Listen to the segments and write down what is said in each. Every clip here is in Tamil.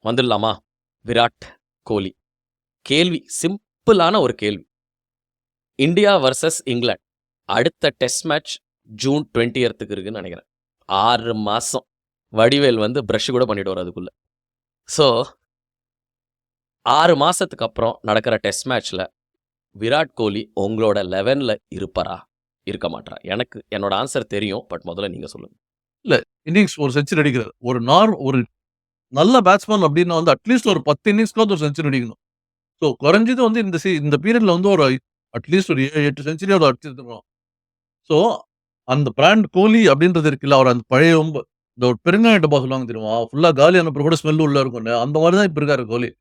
வந்துடலாமா? விராட் கோலி. கேள்வி சிம்பிளான ஒரு கேள்வி. இந்தியா வர்சஸ் இங்கிலாந்து அடுத்த டெஸ்ட் மேட்ச் ஜூன் 20th இருக்குன்னு நினைக்கிறேன். 6 மாசம். வடிவேல் வந்து ப்ரஷ் கூட பண்ணிடுவார் அதுக்குள்ள. ஸோ 6 மாசத்துக்கு அப்புறம் நடக்கிற டெஸ்ட் மேட்ச்ல விராட் கோலி உங்களோட 11ல இருப்பாரா? இருக்க மாட்டாரா? எனக்கு என்னோட ஆன்சர் தெரியும். பட் முதல்ல நீங்க சொல்லுங்க. இல்ல இன்னிங்ஸ் ஒரு செஞ்சுரி அடிக்கிறார். ஒரு நல்ல பேட்ஸ்மேன் அப்படின்னா வந்து அட்லீஸ்ட் ஒரு 10 இன்னிங்ஸ்க்காவது ஒரு செஞ்சுரி அடிக்கணும். ஸோ குறைஞ்சது வந்து இந்த பீரியட்ல வந்து ஒரு அட்லீஸ்ட் ஒரு 7-8 செஞ்சுரியாவது அடிச்சிருக்கணும். ஸோ அந்த பிராண்ட் கோலி அப்படின்றது இருக்குல்ல, அவர் அந்த பழைய இந்த ஒரு பெருங்காய டப்பா சொல்லுவாங்க தெரியுமா, ஃபுல்லா காலி அனுப்புற கூட ஸ்மெல் உள்ள இருக்கும்னு, அந்த மாதிரி தான் இப்ப இருக்காரு கோலி.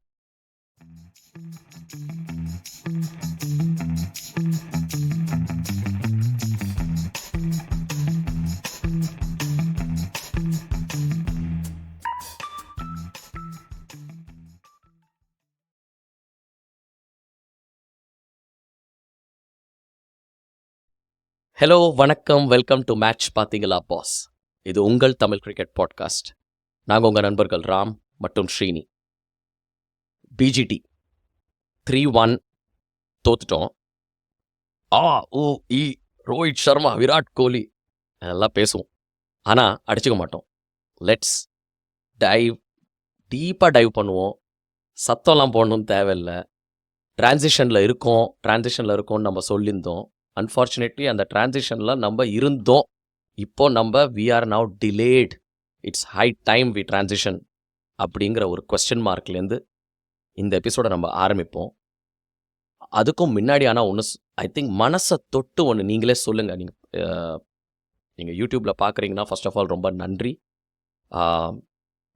ஹலோ, வணக்கம், வெல்கம் டு மேட்ச் பார்த்தீங்களா பாஸ். இது உங்கள் தமிழ் கிரிக்கெட் பாட்காஸ்ட். நாங்கள் உங்கள் நண்பர்கள் ராம் மற்றும் ஸ்ரீனி. பிஜிடி 3-1 தோத்துட்டோம். ரோஹித் சர்மா, விராட் கோலி எல்லாம் பேசுவோம், ஆனால் அடிச்சுக்க மாட்டோம். லெட்ஸ் டீப்பாக டைவ் பண்ணுவோம். சத்தம்லாம் போடணும்னு தேவையில்லை. டிரான்சிஷனில் இருக்கோம்னு நம்ம சொல்லியிருந்தோம். அன்ஃபார்ச்சுனேட்லி அந்த டிரான்சிஷனில் நம்ம இருந்தோம். இப்போ நம்ம we are now delayed. It's high time we transition அப்படிங்கிற ஒரு கொஸ்டின் மார்க்லேருந்து இந்த எபிசோடை நம்ம ஆரம்பிப்போம். அதுக்கும் முன்னாடி ஆனால் ஒன்று, ஐ திங்க் மனசை தொட்டு ஒன்று நீங்களே சொல்லுங்கள். நீங்கள் யூடியூப்பில் பார்க்குறீங்கன்னா ஃபர்ஸ்ட் ஆஃப் ஆல் ரொம்ப நன்றி.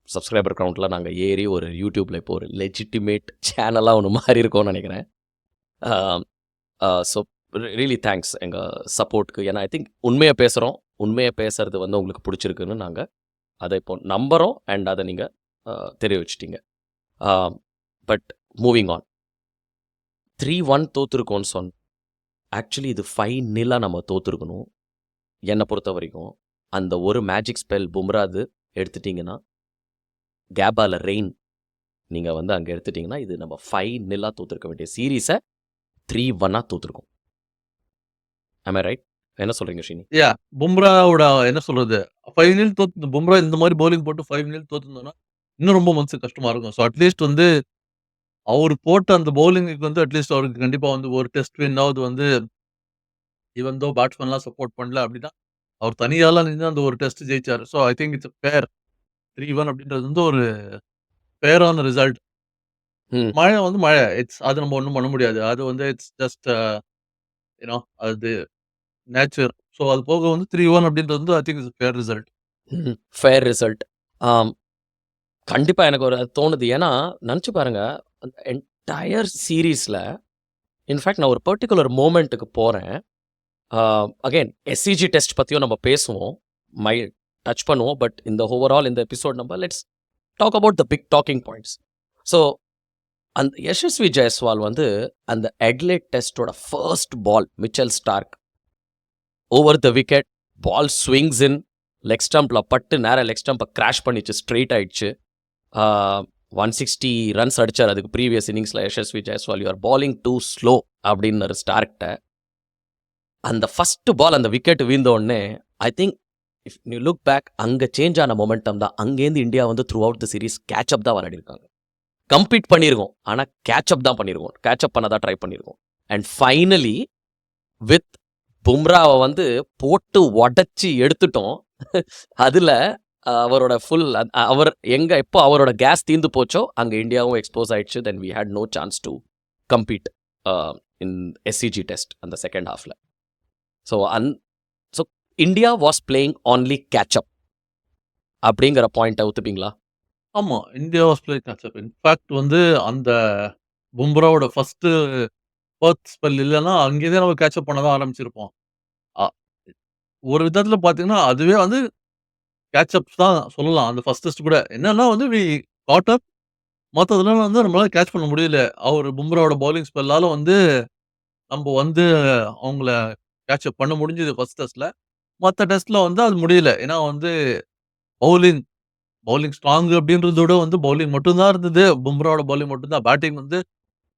சப்ஸ்கிரைபர் கவுண்ட்டில் நாங்கள் ஏறி ஒரு யூடியூப்பில் இப்போ ஒரு லெஜிட்டிமேட் சேனலாக ஒன்று மாறி இருக்கோம்னு நினைக்கிறேன். ஸோ ரியலி தேங்க்ஸ் எங்கள் சப்போர்ட்டுக்கு. ஏன்னா ஐ திங்க் உண்மையாக பேசுகிறது வந்து உங்களுக்கு பிடிச்சிருக்குன்னு நாங்கள் அதை இப்போ நம்புகிறோம். அண்ட் அதை நீங்கள் தெரிய வச்சிட்டிங்க. பட் மூவிங் ஆன், 3-1 தோற்றுருக்கோன்னு ஆக்சுவலி இது 5-0 நம்ம தோற்றுருக்கணும். என்னை பொறுத்த வரைக்கும் அந்த ஒரு மேஜிக் ஸ்பெல் பும்ராது எடுத்துட்டிங்கன்னா, கேபால ரெயின் நீங்கள் வந்து அங்கே எடுத்துட்டிங்கன்னா, இது நம்ம 5-0 தோற்றுருக்க வேண்டிய சீரீஸை 3-1 தோற்றுருக்கோம். am I right? என்ன சொல்றீங்க ஸ்ரீனி? பும்ராவோட என்ன சொல்றது, 5-0 தோத்து பும்ரா இந்த மாதிரி பவுலிங் போட்டு 5-0 தோத்துருந்தோம்னா இன்னும் ரொம்ப மனசு கஷ்டமா இருக்கும். ஸோ அட்லீஸ்ட் வந்து அவர் போட்ட அந்த பவுலிங்குக்கு வந்து அட்லீஸ்ட் அவருக்கு கண்டிப்பா வந்து ஒரு டெஸ்ட் வின்னாவது வந்து, ஈவன் தோ பேட்ஸ்மேன்லாம் சப்போர்ட் பண்ணல அப்படின்னா, அவர் தனியால நின்று அந்த ஒரு டெஸ்ட் ஜெயிச்சாரு. So I think it's fair. 3-1 அப்படின்றது வந்து ஒரு ஃபேரான ரிசல்ட். மழை வந்து மழை. அது நம்ம ஒண்ணும் பண்ண முடியாது. அது வந்து இட்ஸ் ஜஸ்ட் அது நேச்சர். ஸோ அது போக வந்து 3-1 அப்படின்றது வந்து I think it's fair result. Fair result. கண்டிப்பாக எனக்கு ஒரு தோணுது. ஏன்னா நினச்சி பாருங்க, அந்த என்டையர் சீரீஸில் இன்ஃபேக்ட் நான் ஒரு பர்டிகுலர் மூமெண்ட்டுக்கு போகிறேன். அகெயின் எஸ்சிஜி டெஸ்ட் பற்றியும் நம்ம பேசுவோம், டச் பண்ணுவோம். பட் இந்த ஓவரால் இந்த எபிசோட் நம்ம let's talk about the big talking points. So அந்த யசஸ்வி ஜெயஸ்வால் வந்து அந்த அட்லைட் டெஸ்ட்டோட first ball, Mitchell Starc over the wicket, ball swings in, leg ஸ்டம்பில் பட்டு நேரம் லெக் ஸ்டம்பை கிராஷ் பண்ணிச்சு, ஸ்ட்ரெயிட் ஆயிடுச்சு. 160 ரன்ஸ் அடித்தார் அதுக்கு ப்ரீவியஸ் இன்னிங்ஸில் Yashasvi Jaiswal. You're bowling too slow அப்படின்னு ஸ்டார்க்கிட்ட. அந்த ஃபஸ்ட்டு பால் அந்த விக்கெட் வீழ்ந்த உடனே I think if you look back, அங்கே சேஞ்ச் ஆன மொமெண்டம் தான். அங்கேருந்து இந்தியா வந்து through out the series catch-up தான் விளையாடிருக்காங்க. கம்ப்ளீட் பண்ணியிருக்கோம், ஆனால் கேட்சப் தான் பண்ணியிருக்கோம். கேட்சப் பண்ண தான் ட்ரை பண்ணியிருக்கோம். அண்ட் ஃபைனலி வித் பும்ராவை வந்து போட்டு உடச்சி எடுத்துட்டோம். அதில் அவரோட அவர் எப்போ அவரோட கேஸ் தீர்ந்து போச்சோ அங்கே இந்தியாவும் எக்ஸ்போஸ் ஆயிடுச்சு. Then we had no chance to compete in SCG test அந்த செகண்ட் ஹாஃபில். So India was playing only catch up அப்படிங்கிற பாயிண்ட்டை ஒத்துப்பீங்களா? ஆமா, India was playing catch up. In fact வந்து அந்த பும்ராவோட ஃபர்ஸ்ட் ஸ்பெல் இல்லைன்னா அங்கேயே நம்ம கேட்சப் பண்ண தான் ஆரம்பிச்சிருப்போம். ஒரு விதத்தில் பார்த்தீங்கன்னா அதுவே வந்து கேட்சப் தான் சொல்லலாம். அந்த ஃபர்ஸ்ட் டெஸ்ட் கூட என்னன்னா வந்து வி காட் அப், மற்றதுலாம் வந்து நம்மளால கேட்ச் பண்ண முடியல. அவர் பும்ராவோட பவுலிங் ஸ்பெல்லால வந்து நம்ம வந்து அவங்கள கேட்சப் பண்ண முடிஞ்சது ஃபர்ஸ்ட் டெஸ்ட்ல. மற்ற டெஸ்ட்ல வந்து அது முடியல. ஏன்னா வந்து பவுலிங் பவுலிங் ஸ்ட்ராங் அப்படின்றத விட வந்து பவுலிங் மட்டும் தான் இருந்தது. பும்ராவோட பவுலிங் மட்டும் தான். பேட்டிங் வந்து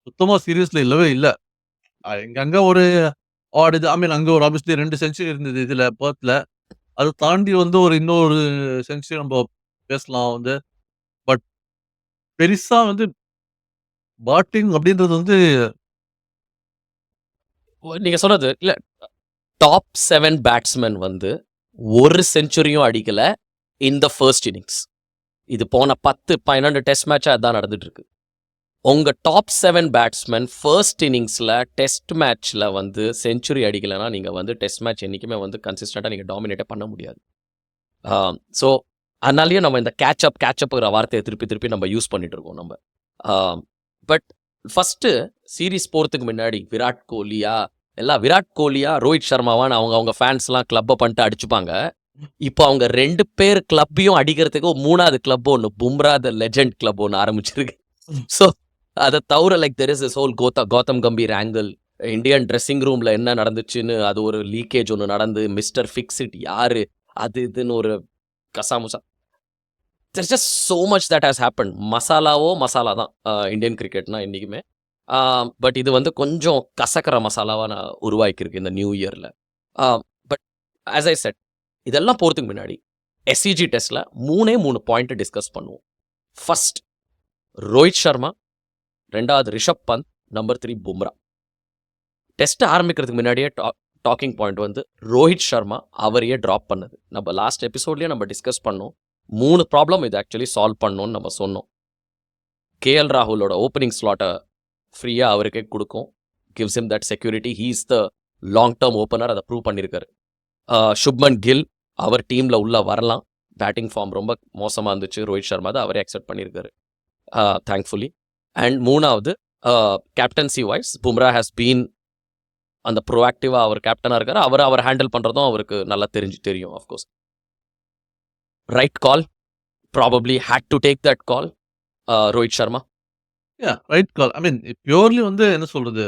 சுத்தமா சீரியஸ்ல இல்லவே இல்ல. இங்கங்க ஒரு ஆடுது. ஐ மீன் அங்க ஒரு ஆப்வியஸ்லி 2 செஞ்சுரி இருந்தது இதுல பெர்த்ல. அத தாண்டி வந்து ஒரு இன்னொரு செஞ்சுரி நம்ம பேசலாம் வந்து. பட் பெருசா வந்து பேட்டிங் அப்படின்றது வந்து நீங்க சொன்னது இல்ல டாப் 7 பேட்ஸ்மேன் வந்து ஒரு செஞ்சுரியும் அடிக்கல இன் த ஃபர்ஸ்ட் இன்னிங்ஸ். இது போன 10-12 டெஸ்ட் மேட்சா அதான் நடந்துட்டு இருக்கு. உங்க டாப் 7 பேட்ஸ்மேன் ஃபர்ஸ்ட் இன்னிங்ஸ்ல டெஸ்ட் மேட்ச்ல வந்து செஞ்சுரி அடிக்கலைன்னா நீங்க வந்து டெஸ்ட் மேட்ச் என்னைக்குமே வந்து கன்சிஸ்டண்டா நீங்க டாமினேட்டே பண்ண முடியாது. ஸோ அதனாலயும் நம்ம இந்த கேட்சப்ங்கிற வார்த்தையை திருப்பி நம்ம யூஸ் பண்ணிட்டு இருக்கோம் நம்ம. பட் ஃபர்ஸ்ட் சீரீஸ் போறதுக்கு முன்னாடி விராட் கோலியா ரோஹித் சர்மாவான்னு அவங்க ஃபேன்ஸ்லாம் கிளப்பை பண்ணிட்டு அடிச்சுப்பாங்க. இப்போ அவங்க 2 பேர் கிளப்பையும் அடிக்கிறதுக்கு 3வது கிளப் ஒன்று பும்ரா த லெஜெண்ட் கிளப் ஒன்று ஆரம்பிச்சிருக்கு. ஸோ அதை தவிர like there is whole Gautam Gambhir angle, Indian dressing ரூம்ல என்ன நடந்துச்சுன்னு அது ஒரு லீக்கேஜ் ஒன்று நடந்து மிஸ்டர் ஃபிக்ஸிட் யாரு அது இதுன்னு ஒரு கசாமுசா. there's just so much that has happened. Masala தான் இந்தியன் கிரிக்கெட்னா என்றைக்குமே. பட் இது வந்து கொஞ்சம் கசக்கிற மசாலாவாக நான் உருவாக்கியிருக்கு இந்த நியூ இயரில். பட் ஆஸ் ஐ செட் இதெல்லாம் போகிறதுக்கு முன்னாடி எஸ்சிஜி டெஸ்ட்டில் 3 பாயிண்ட் டிஸ்கஸ் பண்ணுவோம். ஃபர்ஸ்ட் ரோஹித் சர்மா, 2வது ரிஷப் பந்த், நம்பர் 3 பும்ரா. டெஸ்ட் ஆரம்பிக்கிறதுக்கு முன்னாடியே டாக்கிங் பாயிண்ட் வந்து ரோஹித் சர்மா அவரையே ட்ராப் பண்ணது. நம்ம லாஸ்ட் எபிசோட்லேயே நம்ம டிஸ்கஸ் பண்ணோம். 3 ப்ராப்ளம் இது ஆக்சுவலி சால்வ் பண்ணணும்னு நம்ம சொன்னோம். கேஎல் ராகுலோட ஓப்பனிங் ஸ்லாட்டை ஃப்ரீயாக அவருக்கே கொடுக்கும். Gives him that security. He is the long term opener. அதை ப்ரூவ் பண்ணியிருக்காரு. சுப்மன் கில் அவர் டீமில் உள்ள வரலாம். பேட்டிங் ஃபார்ம் ரொம்ப மோசமாக இருந்துச்சு ரோஹித் சர்மா தான் அவரே அக்செப்ட் பண்ணியிருக்காரு தேங்க்ஃபுல்லி. அண்ட் 3வது captaincy wise Bumrah has been அந்த ப்ரோஆக்டிவாக அவர் கேப்டனாக இருக்கார். அவர் ஹேண்டில் பண்ணுறதும் அவருக்கு நல்லா தெரியும். Of course right call, probably had to take that call Rohit Sharma. Right call. I mean purely வந்து என்ன சொல்றது,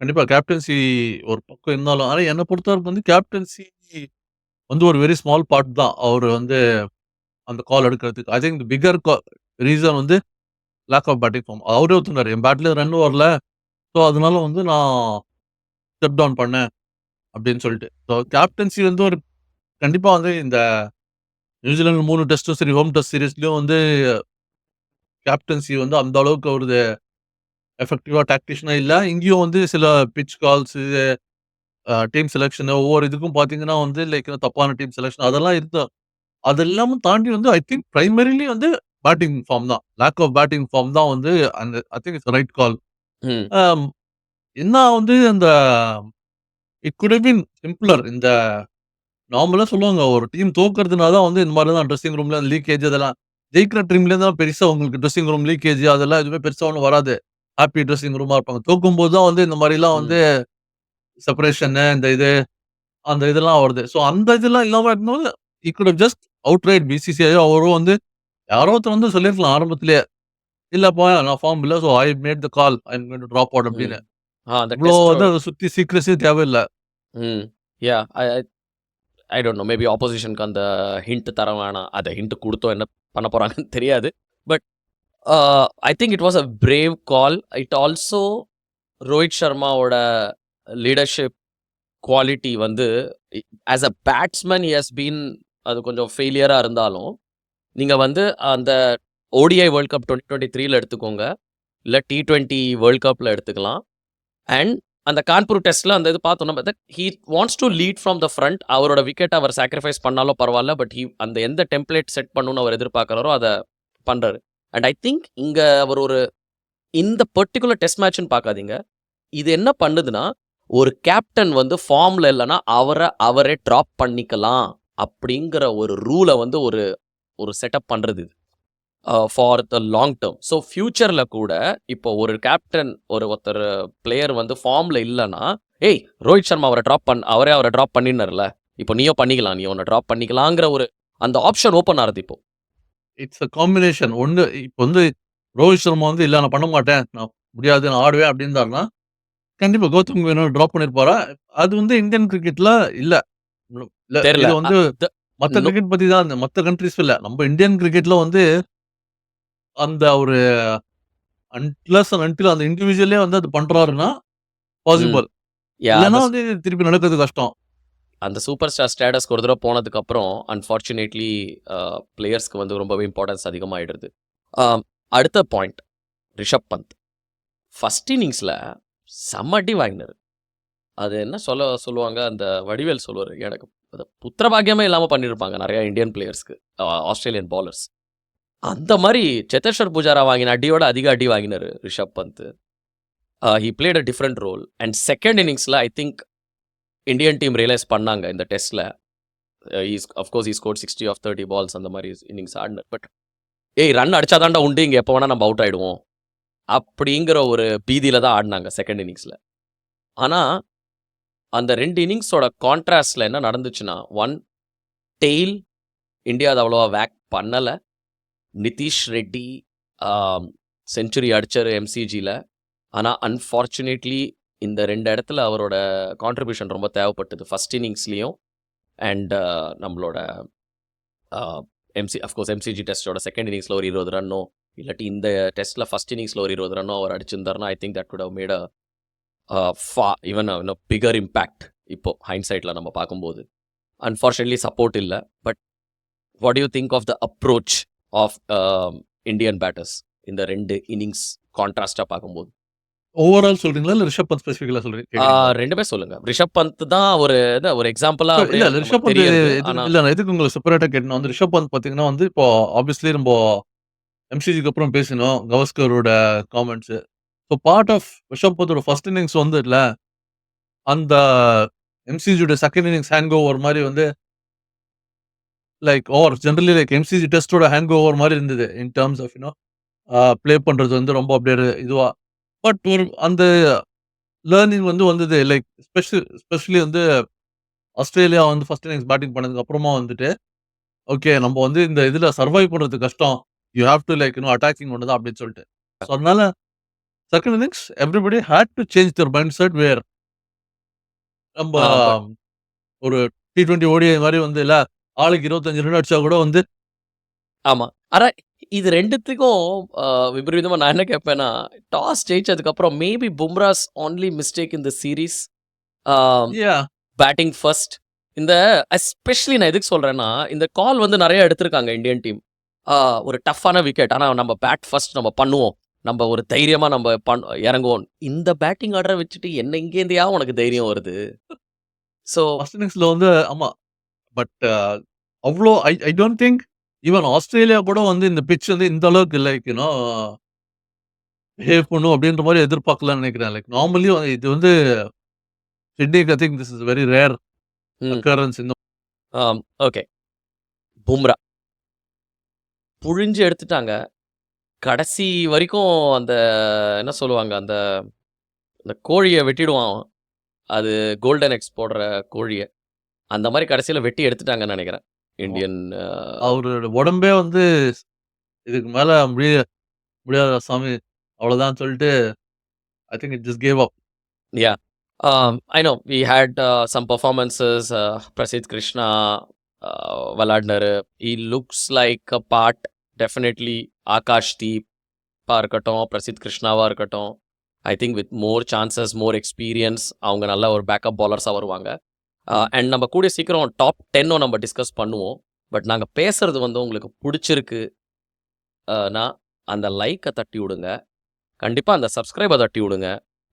கண்டிப்பா கேப்டன்சி ஒரு பக்கம் இருந்தாலும், ஆனா என்னை பொறுத்தவரைக்கும் வந்து கேப்டன்சி வந்து ஒரு வெரி ஸ்மால் பார்ட் தான் அவர் வந்து அந்த கால் எடுக்கிறதுக்கு. ஐ திங்க் பிகர் ரீசன் வந்து லேக் ஆஃப் பேட்டிங் ஃபார்ம். அவரே ஒத்துனாரு, என் பேட்ல ரன் வரல, ஸோ அதனால வந்து நான் ஸ்டெப் டவுன் பண்ணேன் அப்படின்னு சொல்லிட்டு. ஸோ கேப்டன்சி வந்து ஒரு கண்டிப்பா வந்து இந்த நியூசிலாந்து 3 டெஸ்ட்டும் சரி, ஹோம் டெஸ்ட் சீரீஸ்லயும் வந்து கேப்டன்சி வந்து அந்த அளவுக்கு ஒரு எஃபெக்டிவா டாக்டிஷனா இல்ல. இங்கேயும் வந்து சில பிட்ச் கால்ஸ், டீம் செலக்ஷன் ஒவ்வொரு இதுக்கும் பார்த்தீங்கன்னா வந்து லைக் தப்பான டீம் செலக்ஷன் அதெல்லாம் இருக்கு. அதெல்லாமும் தாண்டி வந்து ஐ திங்க் பிரைமரிலி வந்து பேட்டிங் ஃபார்ம் தான். லேக் ஆஃப் பேட்டிங் ஃபார்ம் தான் வந்து அந்த ஐ திங்க் இட்ஸ் ரைட் கால். என்ன வந்து அந்த it good have been simpler. இந்த நார்மலா சொல்லுவாங்க ஒரு டீம் தோக்குறதுனால தான் வந்து இந்த மாதிரி தான் ட்ரெஸ்ஸிங் ரூம்ல லீக்கேஜ் அதெல்லாம். ஜெயிக்கிற டீம்ல தான் பெருசா உங்களுக்கு ட்ரெஸ்ஸிங் ரூம் லீக்கேஜ் அதெல்லாம் எதுவுமே பெருசா ஒன்றும் வராது. ஹாப்பி ட்ரெஸ்ஸிங் ரூமா இருப்பாங்க. தோக்கும்போது தான் வந்து இந்த மாதிரிலாம் வந்து செப்பரேஷன் இந்த இது அந்த இதெல்லாம் வருது. ஸோ அந்த இதெல்லாம் இல்லாம இருக்கும்போது it good have just outright BCCI அவரும் வந்து யாரோ ஒருத்தர் வந்து சொல்லியிருக்கலாம் ஆரம்பத்திலேயே. இல்லப்பா நான் ஃபார்ம் இல்ல. So I made the call. I am going to drop out அப்படின்னு. இவ்வளோ வந்து அதை சுத்தி சீக்கிரஸே தேவையில்லை. Yeah I don't know, maybe ஆப்போசிஷனுக்கு அந்த ஹிண்ட் தர வேணாம். அதை ஹிண்ட் கொடுத்தோம் என்ன பண்ண போகிறாங்கன்னு தெரியாது. But I think it was a brave call. It also Rohit சர்மாவோட லீடர்ஷிப் குவாலிட்டி வந்து as a batsman he has been அது கொஞ்சம் ஃபெயிலியராக இருந்தாலும், நீங்கள் வந்து அந்த ஓடிஐ வேர்ல்ட் கப் 2023 எடுத்துக்கோங்க, இல்லை T20 வேர்ல்ட் கப்பில் எடுத்துக்கலாம். அண்ட் அந்த கான்பூர் டெஸ்ட்டில் அந்த இது பார்த்தோம் நம்ம, he wants to lead from the front. அவரோட விக்கெட் அவர் சாக்ரிஃபைஸ் பண்ணாலும் பரவாயில்ல, பட் அந்த எந்த டெம்ப்ளேட் செட் பண்ணணும்னு அவர் எதிர்பார்க்குறாரோ அதை பண்ணுறாரு. அண்ட் ஐ திங்க் இங்கே அவர் இந்த பர்டிகுலர் டெஸ்ட் மேட்ச்னு பார்க்காதீங்க, இது என்ன பண்ணுதுன்னா ஒரு கேப்டன் வந்து ஃபார்மில் இல்லைன்னா அவரே ட்ராப் பண்ணிக்கலாம் அப்படிங்கிற ஒரு ரூலை வந்து ஒரு செட்டப் பண்ணுறது இது for the long term. So ஃபியூச்சரில் கூட இப்போ ஒரு கேப்டன் ஒருத்தர் பிளேயர் வந்து ஃபார்மில் இல்லைன்னா, ஏய் ரோஹித் சர்மா அவரை ட்ராப் பண்ணினார்ல, இப்போ நீயும் பண்ணிக்கலாம், நீ ஒன்று ட்ராப் பண்ணிக்கலாங்கிற ஒரு அந்த ஆப்ஷன் ஓப்பன் ஆகுது இப்போ. It's a combination. ஒன்று இப்போ வந்து ரோஹித் சர்மா வந்து இல்லை நான் பண்ண மாட்டேன், நான் முடியாது, நான் ஆடுவேன் அப்படின்னாருன்னா கண்டிப்பா கௌதம் வேணும் ட்ராப் பண்ணிருப்பாரா? அது வந்து இந்தியன் கிரிக்கெட்ல இல்ல. தெரியல. இது வந்து மத்த நோ கிரிக்கெட் பத்தி தான் மத்த கண்ட்ரீஸ் இல்ல. நம்ம இந்தியன் கிரிக்கெட்ல வந்து அந்த ஒரு அன்லெஸ் அண்ட் அன்டில் அந்த இண்டிவிஜுவலே வந்து அது பண்றாருன்னா ம். பாசிபிள். யா இல்லன்னா அந்த வந்து திருப்பி நடக்கிறது கஷ்டம். அந்த சூப்பர் ஸ்டார் ஸ்டேட்டஸ்க்கு ஒரு தடவ போனதுக்கப்புறம், அன்ஃபார்ச்சுனேட்லி பிளேயர்ஸ்க்கு வந்து ரொம்பவே இம்பார்ட்டன்ஸ் அதிகமாயிடுது. அ அடுத்த பாயிண்ட் ரிஷப் பந்த். ஃபர்ஸ்ட் இன்னிங்ஸ்ல செம்ம அடி வாங்கினாரு. அது என்ன சொல்லுவாங்க, அந்த வடிவேல் சொல்லுவாரு, எனக்கு அது புத்திரபாக்கியமே இல்லாம பண்ணியிருப்பாங்க நெறைய இந்தியன் பிளேயர்ஸ்க்கு, ஆஸ்திரேலியன் பவுலர்ஸ். அந்த மாரி சேத்தேஸ்வர் புஜாரா வாங்கின அடியோட அதிக அடி வாங்கினாரு Rishabh Pant. He played a different role. And second இன்னிங்ஸ்ல I think Indian team realise பண்ணாங்க இந்த டெஸ்ட்ல. Of course he scored 60 off 30 balls அந்த மாதிரி இன்னிங்ஸ் ஆடினார். பட் ஏய் ரன் அடிச்சா தான்டா உண்டு, இங்க எப்போ வேணா நம்ம அவுட் ஆயிடுவோம் அப்படிங்கிற ஒரு பீதியில தான் ஆடினாங்க செகண்ட் இன்னிங்ஸ்ல. ஆனா அந்த 2 இன்னிங்ஸோட கான்ட்ராஸ்ட்ல என்ன நடந்துச்சுன்னா, டெயில் இந்தியா அத அவ்வளவா வேக் பண்ணல. நிதிஷ் ரெட்டி செஞ்சுரி அடிச்சாரு எம்சிஜில. ஆனா அன்ஃபார்ச்சுனேட்லி இந்த 2 இடத்துல அவரோட கான்ட்ரிபியூஷன் ரொம்ப தேவைப்பட்டது. ஃபர்ஸ்ட் இன்னிங்ஸ்லயும் அண்ட் நம்மளோட அஃப்கோர்ஸ் எம்சிஜி டெஸ்ட்டோட செகண்ட் இன்னிங்ஸ்ல ஒரு 20 ரன்னோ, இல்லாட்டி இந்த டெஸ்ட்ல ஃபர்ஸ்ட் இன்னிங்ஸ்ல ஒரு 20 ரன்னோ அவர் அடிச்சிருந்தாருன்னா I think that could have made even bigger impact இப்போ ஹைண்ட்சைட்ல நம்ம பார்க்கும்போது. அன்ஃபார்ச்சுனேட்லி சப்போர்ட் இல்ல. But what you think of the approach of Indian batters இந்த 2 இன்னிங்ஸ் கான்ட்ராஸ்டா பார்க்கும்போது? ஓவரால் சொல்றீங்களா? இல்ல ரிஷப் பந்த் ஸ்பெசிஃபிக்கலா கேக்குறீங்களா? 2மே சொல்லுங்க. ரிஷப் பந்த் தான் ஒரு எக்ஸாம்பிளா அப்படியே இல்ல நமக்கு ரிஷப் பந்த் தெரியறது. ஆனா எதுக்கு இல்ல நான் எதுக்கு உங்களுக்கு செப்பரேட்டா கேட்டேன்னா வந்து ரிஷப் பந்த் பாத்தீங்கன்னா வந்து இப்போ ஆப்வியஸ்லி நம்ம எம்சிஜிக்கு அப்புறம் பேசினோம். கவாஸ்கரோட comments. So part of Rishabh பந்தோட ஃபர்ஸ்ட் இன்னிங்ஸ் வந்து இல்ல அந்த எம்சிஜியோட செகண்ட் இன்னிங்ஸ் ஹேங் ஓவர் மாதிரி வந்து like over generally like MCG டெஸ்டோட ஹேங் ஓவர் மாதிரி இருந்தது. இன் டர்ம்ஸ் ஆஃப் ப்ளே பண்றது வந்து ரொம்ப அப்படியே இதுவா. பட் ஒரு அந்த லேர்னிங் வந்து வந்தது லைக் ஸ்பெஷலி வந்து ஆஸ்திரேலியா வந்து ஃபர்ஸ்ட் இன்னிங்ஸ் பேட்டிங் பண்ணதுக்கு அப்புறமா வந்துட்டு, ஓகே நம்ம வந்து இந்த இதுல சர்வைவ் பண்றது கஷ்டம். You have to like attacking ஒன்னு தான் அப்படின்னு சொல்லிட்டு. ஸோ அதனால second innings everybody had to change their mind set where நம்ம பட் ஒரு T20 ஓடிஐ மாதிரி வந்து இல்ல ஆளுக்கு 25 ரன் அடிச்சா கூட வந்து ஆமா. ஆனா இது 2த்துக்கும் விபரீதமா நான் என்ன கேட்பேன்னா, டாஸ் ஜெயிச்சதுக்கப்புறம் maybe Bumrah's only mistake in the series yeah batting first. இந்த எஸ்பெஷலி நான் எதுக்கு சொல்றேன்னா, இந்த கால் வந்து நெறைய எடுத்திருக்காங்க இந்தியன் டீம். ஒரு டஃப்பான விக்கெட். ஆனா நம்ம பேட் ஃபர்ஸ்ட் நம்ம பண்ணுவோம். நம்ம ஒரு தைரியமா நம்ம இறங்குவோம். இந்த பேட்டிங் ஆர்டர வச்சுட்டு என்ன எங்கேருந்துயா உனக்கு தைரியம் வருது? ஸோ ஃபர்ஸ்ட் இன்னிங்ஸ்ல வந்து ஆமா. பட் அவ்ளோ I don't think even Australia கூட வந்து இந்த பிட்ச் வந்து இந்த அளவுக்கு லைக் பிஹேவ் பண்ணும் அப்படின்ற மாதிரி எதிர்பார்க்கலாம்னு நினைக்கிறேன். லைக் நார்மலி இது வந்து சிட்னிக்கு I think this is very rare hmm. Occurrence இந்த ஓகே. பும்ரா புழிஞ்சு எடுத்துட்டாங்க. கடைசி வரைக்கும் அந்த என்ன சொல்லுவாங்க, அந்த அந்த கோழிய வெட்டிடுவான் அவன். அது கோல்டன் எக்ஸ் போடுற கோழிய. அந்த மாரி கடைசியில வெட்டி எடுத்துட்டாங்கன்னு நெனைக்கிறேன். இந்தியன் அவரோட உடம்பே வந்து இதுக்கு மேல முடியாதுடா சாமி அவ்வளவுதான் சொல்லிட்டு I think it just gave up. Yeah. I know we had some performances. Prasidh Krishna விளையாடினாரு. He looks like a part. Definitely Akash தீப்பா இருக்கட்டும், பிரசித் கிருஷ்ணாவா இருக்கட்டும். I think with more chances, more experience அவங்க நல்ல ஒரு பேக்கப் பாலர்ஸா வருவாங்க. அண்ட் நம்ம கூடிய சீக்கிரம் டாப் 10 நம்ம டிஸ்கஸ் பண்ணுவோம். பட் நாங்க பேசுறது வந்து உங்களுக்கு புடிச்சிருக்கு அந்த லைக்க தட்டி விடுங்க. கண்டிப்பா அந்த சப்ஸ்கிரைப தட்டி விடுங்க.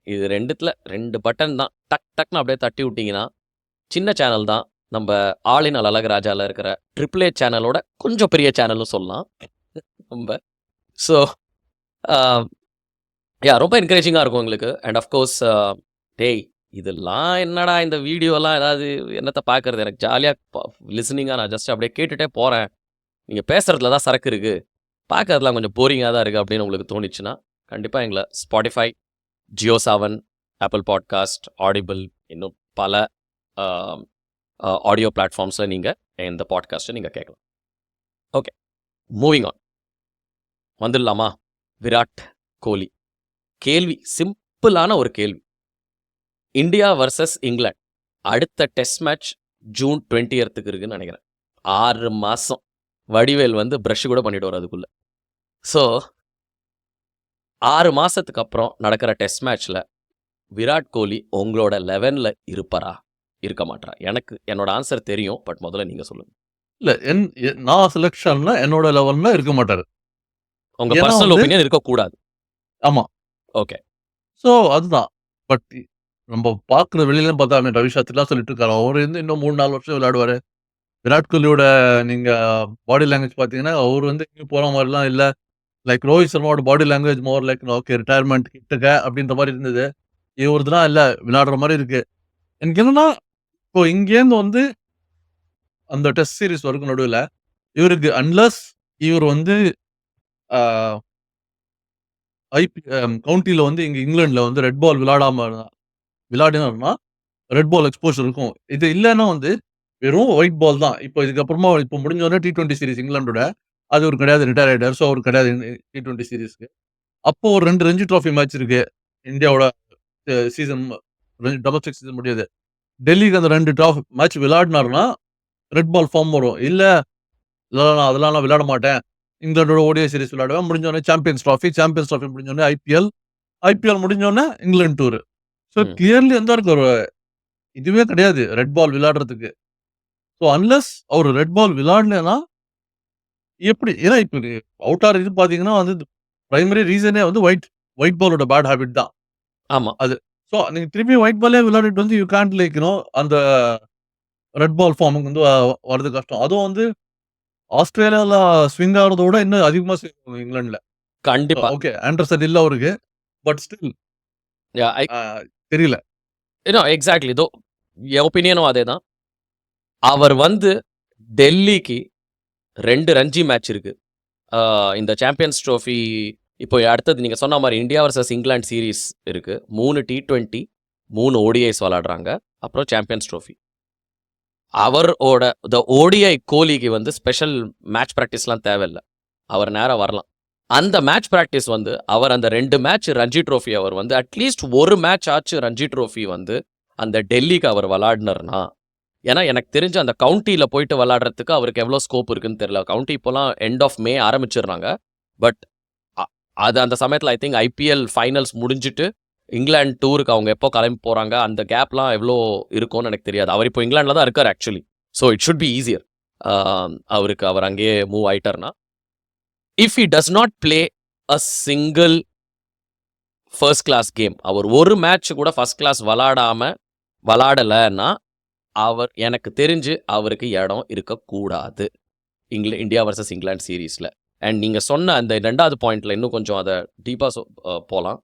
இது 2 பட்டன் தான். டக் டக்னு அப்படியே தட்டி விட்டீங்கன்னா, சின்ன சேனல் தான். நம்ம ஆளினால் அழகராஜால இருக்கிற ட்ரிபிள் ஏ சேனலோட கொஞ்சம் பெரிய சேனல்னு சொல்லலாம். ரொம்ப. ஸோ ரொம்ப என்கரேஜிங்கா இருக்கும் எங்களுக்கு. அண்ட் அஃப்கோர்ஸ் டேய் இதெல்லாம் என்னடா இந்த வீடியோலாம் ஏதாவது என்னத்த பார்க்கறது? எனக்கு ஜாலியா லிசனிங்கா நான் ஜஸ்ட் அப்படியே கேட்டுட்டே போறேன். நீங்க பேசுறதுல தான் சரக்கு இருக்கு. பார்க்கறதுலாம் கொஞ்சம் போரிங்கா தான் இருக்கு அப்படின்னு உங்களுக்கு தோணுச்சுன்னா, கண்டிப்பா எங்கள Spotify, JioSaavn, Apple Podcast, Audible இன்னும் பல ஆடியோ பிளாட்ஃபார்ம்ஸ்ல நீங்க இந்த பாட்காஸ்ட்டை நீங்க கேட்கலாம். ஓகே. Moving on. வந்துடலாமா? விராட் கோலி. கேள்வி சிம்பிளான ஒரு கேள்வி. இந்தியா வர்சஸ் இங்கிலாந்து அடுத்த டெஸ்ட் மேட்ச் ஜூன் 20க்கு இருக்குன்னு நினைக்கிறேன். 6 மாசம். வடிவேல் வந்து பிரஷ் கூட பண்ணிடுவாரு அதுக்குள்ள. ஸோ 6 மாசத்துக்கு அப்புறம் நடக்கிற டெஸ்ட் மேட்ச்ல விராட் கோலி உங்களோட 11ல இருப்பாரா? இருக்க மாட்டாரா? எனக்கு என்னோட ஆன்சர் தெரியும். பட் முதல்ல நீங்க சொல்லுங்க. இல்ல நான் செலக்ஷன்ல என்னோட லெவல்ல இருக்க மாட்டாரு. உங்க ஏன்னா பர்சனல் வந்து ஒப்பீனியன் இருக்கக்கூடாது. ஆமா. ஓகே. ஸோ அதுதான். பட் நம்ம பார்க்குற வெளியில பார்த்தா ரவி சாஸ்திரிலாம் சொல்லிட்டு இருக்காரு. அவரு வந்து இன்னும் 3, 4 வருஷம் விளையாடுவாரு. விராட் கோலியோட நீங்க பாடி லாங்குவேஜ் பார்த்தீங்கன்னா, அவரு வந்து எங்கேயும் போற மாரிலாம் இல்ல. லைக் ரோஹித் சர்மாவோட body language more like okay retirement கிட்டக்க அப்படின்ற மாரி இருந்தது. இவருதுலாம் இல்ல விளையாடுற மாரி இருக்கு. எனக்கு என்னன்னா, இப்போ இங்கேருந்து வந்து அந்த டெஸ்ட் சீரிஸ் வரைக்கும் நடுவுல, இவருக்கு அன்லெஸ் இவர் வந்து ஆ கவுண்டில வந்து இங்க இங்கிலாந்துல வந்து ரெட் பால் விளையாடினாருன்னா, ரெட் பால் எக்ஸ்போஷர் இருக்கும். இது இல்லன்னா வந்து வெறும் ஒயிட் பால் தான். இப்போ இதுக்கப்புறமா இப்போ முடிஞ்ச உடனே T20 சீரிஸ் இங்கிலாந்தோட அது அவருக்கு கிடையாது. ரிட்டயர் ஆயிட்டாரு. ஸோ அவருக்கு கிடையாது T20 சீரிஸ்க்கு. அப்போ ஒரு 2 ரஞ்சி ட்ராஃபி மேட்ச் இருக்கு. இந்தியாவோட சீசன் டொமஸ்டிக் சீசன் முடியுது. டெல்லிக்கு அந்த 2 மேட்ச் விளையாடினாருன்னா, ரெட் பால் ஃபார்ம் வரும். இல்ல அதெல்லாம் நான் விளையாட மாட்டேன். இங்கிலாந்தோட ஓடிஐ சீரிஸ் விளையாடுவேன். முடிஞ்ச உடனே சாம்பியன்ஸ் ட்ராஃபி முடிஞ்ச உடனே ஐபிஎல் முடிஞ்ச உடனே இங்கிலாந்து டூர். ஸோ ம். கிளியர்லி வந்து அவருக்கு ஒரு இதுவே கிடையாது. ரெட் பால் விளையாடுறதுக்கு. ஸோ அன்லெஸ் அவரு ரெட் பால் விளையாடலன்னா எப்படி? ஏன்னா இப்ப அவுட் ஆர் இது பார்த்தீங்கன்னா வந்து பிரைமரி ரீசனே வந்து ஒயிட் பாலோட பேட் ஹேபிட் தான். ஆமா. அது. ஸோ நீங்க திருப்பி ஒயிட் பாலே விளையாடிட்டு வந்து யூ கான்ட் லைக் அந்த ரெட் பால் ஃபார்முக்கு வந்து வரது கஷ்டம். அதுவும் வந்து ஆஸ்திரேலியால ஸ்விங் ஆகுறத விட இன்னும் அதிகமா செய்வாங்க இங்கிலாந்துல. கண்டிப்பா. ஓகே ஆண்டர்சன் இல்ல அவருக்கு. But still yeah! ஆ தெரியல. எக்ஸாக்ட்லி. என் ஒப்பீனியனும் அதேதான். அவர் வந்து டெல்லிக்கு 2 ரஞ்சி மேட்ச் இருக்கு. இந்த சாம்பியன்ஸ் ட்ரோஃபி இப்போ அடுத்தது நீங்க சொன்ன மாரி இந்தியா வெர்சஸ் இங்கிலாந்து சீரிஸ் இருக்கு. 3 T20, 3 ODIs விளையாடுறாங்க. அப்புறம் சாம்பியன்ஸ் ட்ரோஃபி. அவரோட ODI கோலிக்கு வந்து ஸ்பெஷல் மேட்ச் பிராக்டிஸ்லாம் தேவையில்ல. அவர் நேரா வரலாம். அந்த மேட்ச் பிராக்டிஸ் வந்து அவர் அந்த 2 மேட்ச் ரஞ்சி ட்ரோஃபி அவர் வந்து அட்லீஸ்ட் ஒரு மேட்ச் ஆச்சு ரஞ்சி ட்ரோஃபி வந்து அந்த டெல்லிக்கு அவர் விளையாடினார்னா, ஏன்னா எனக்கு தெரிஞ்சு அந்த கவுண்டியில போயிட்டு விளையாடுறதுக்கு அவருக்கு எவ்வளோ ஸ்கோப் இருக்குன்னு தெரியல. கவுண்டி இப்போலாம் எண்ட் ஆஃப் மே ஆரம்பிச்சிடுறாங்க. பட் அது அந்த சமயத்தில் ஐ திங்க் ஐபிஎல் ஃபைனல்ஸ் முடிஞ்சிட்டு இங்கிலாந்து டூருக்கு அவங்க எப்போ கிளம்பி போகிறாங்க அந்த கேப்லாம் எவ்வளோ இருக்கும்னு எனக்கு தெரியாது. அவர் இப்போ இங்கிலாண்டில் தான் இருக்கார் actually. So it should be easier. அவர் அங்கேயே மூவ் ஆயிட்டார்னா. If he does not play a single first class game, அவர் ஒரு மேட்ச் கூட ஃபர்ஸ்ட் கிளாஸ் விளாடலைன்னா அவர் எனக்கு தெரிஞ்சு அவருக்கு இடம் இருக்கக்கூடாது இந்தியா வர்சஸ் இங்கிலாந்து சீரீஸில். அண்ட் நீங்கள் சொன்ன அந்த 2வது பாயிண்ட்ல இன்னும் கொஞ்சம் அதை டீப்பாக போகலாம்.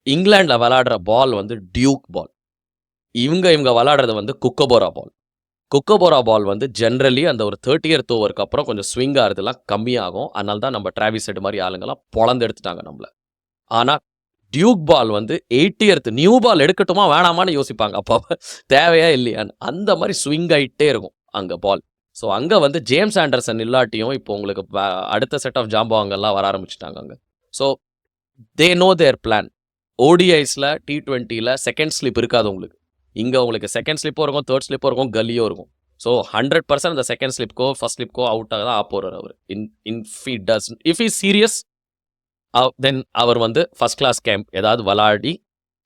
இங்கிலாண்டில் விளாடுற பால் வந்து டியூக் பால். இவங்க விளாடுறது வந்து குக்கபோரா பால். குக்கபோரா பால் வந்து ஜென்ரலி அந்த ஒரு 30th ஓவருக்கு அப்புறம் கொஞ்சம் ஸ்விங் ஆகிறதுலாம் கம்மியாகும். அதனால தான் நம்ம டிராவிஸ் ஹெட் மாதிரி ஆளுங்கெல்லாம் பொழந்து எடுத்துட்டாங்க நம்மள. ஆனால் டியூக் பால் வந்து 80th நியூ பால் எடுக்கட்டுமா வேணாமான்னு யோசிப்பாங்க. அப்போ தேவையா இல்லையான்னு அந்த மாதிரி ஸ்விங் ஆகிட்டே இருக்கும் அங்கே பால். ஸோ அங்கே வந்து ஜேம்ஸ் ஆண்டர்சன் இல்லாட்டியும் இப்போ உங்களுக்கு அடுத்த செட் ஆஃப் ஜாம்பவாங்கெல்லாம் வர ஆரம்பிச்சிட்டாங்க அங்கே. So they know their plan. ஓடிஐஸில் T20ல செகண்ட் ஸ்லிப் இருக்காது உங்களுக்கு. இங்கே உங்களுக்கு செகண்ட் ஸ்லிப்பும் இருக்கும், தேர்ட் ஸ்லிப்பும் இருக்கும், கல்லியும் இருக்கும். ஸோ 100% அந்த செகண்ட் ஸ்லிப்க்கோ ஃபர்ஸ்ட் ஸ்லிப்க்கோ அவுட் ஆக தான் போகிறார் அவர். இஃப் இஸ் சீரியஸ் தென் அவர் வந்து ஃபர்ஸ்ட் கிளாஸ் கேம்ப் ஏதாவது விளாடி